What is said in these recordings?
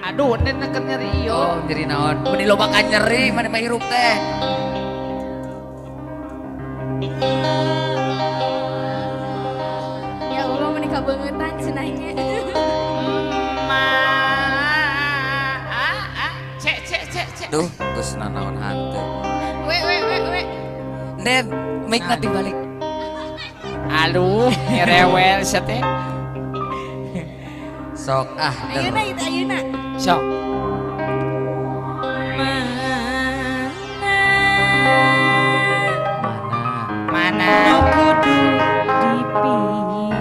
Aduh, nen neken nyeri iyo. Oh, nyeri naon? Mun dilobakan nyeri, mana mah hirup teh. Ya Allah menikah bangetan cenahnya. Cek. Duh, geus nanaon hante. We. Den, mic nanti balik. Aduh, rewel teh. Sok Ayeuna itu ayeuna. Sok. Mana? Kudu dipilih.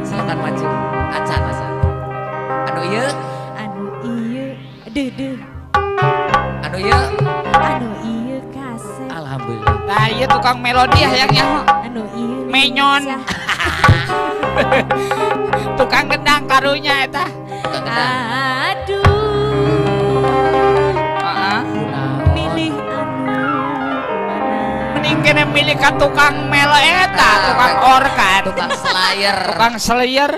Silakan maju. Acan. Anu ieu, Anu ieu deudeung. anu ieu. Anu ieu kaset. Alhamdulillah. Nah, ieu tukang melodi hayangnya. Anu ieu Menyon. Tukang gendang karunya eta. Aduh. Heeh. Milih anu mana? Mending kene milih ka tukang melo eta, tukang organ, Tukang slayer. tukang slayer.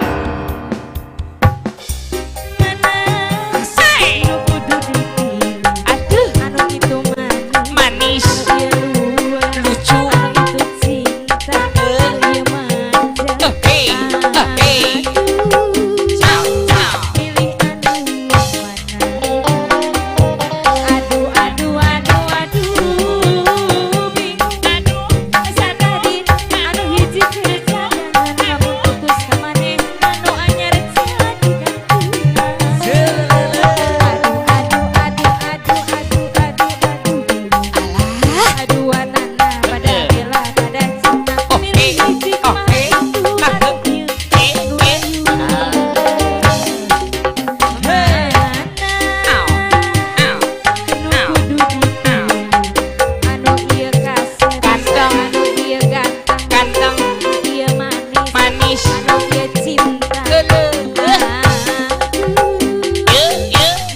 Anu kudu dipilih. Aduh, Anu itu manis. manis, Anu ieu luar. lucu. Anu itu cinta. Anu ieu manja. Hey. Ciao. Pilih anu mana? Aduh. Bingung. Sadarin anu hiji kerja dan anu putus ka maneh anu anyar jadi aduanana pada bela pada cinta milih hiji kemana anu ieu anu ieu kaset anu ieu ganteng ieu manis anu ieu cinta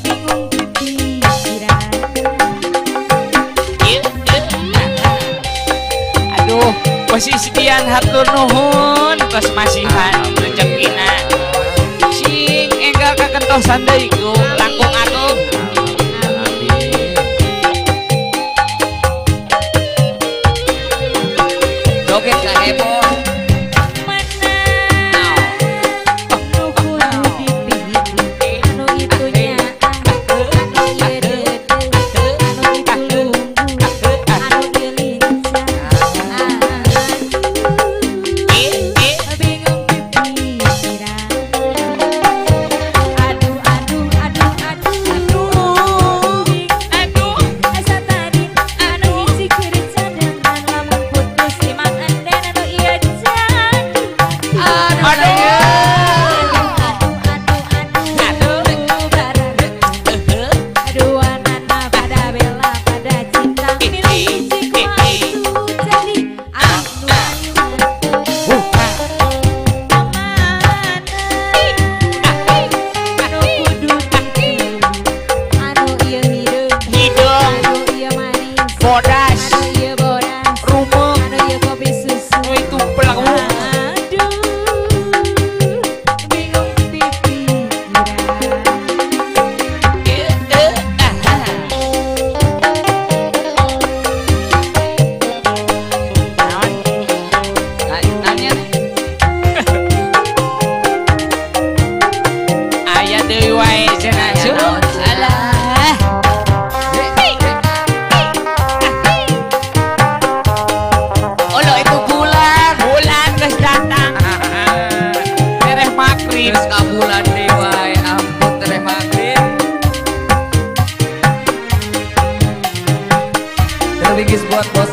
bingung pikiran Aduh, posisi Dian hatur nuhun tos masihan rezekina. Sing enggal kakentosan deui ku langkung agung. Joget ka heboh. mana anu kudu dipilih anu itunya anu ieu deudeu anu itu lunggu anu ieu lincah bingung pikiran aduh asa tadi anu hiji keur cadangan lamun putus imang enden anu ieu jadi aduanana pada bela pada cinta milih hiji kudu jadi anu anu kudu dipilih anu ieu hideung Hidung, anu ieu manis bodas, anu ieu bodas rumah, anu ieu kopi susu itu pelaku. aduh bingung pikiran Nanya Aya deui wae cenah cu. Alah. Olo itu bulan geus datang. Tereh magrib. Terus ka bulan dewa, ampun tereh magrib. Terligis buat bos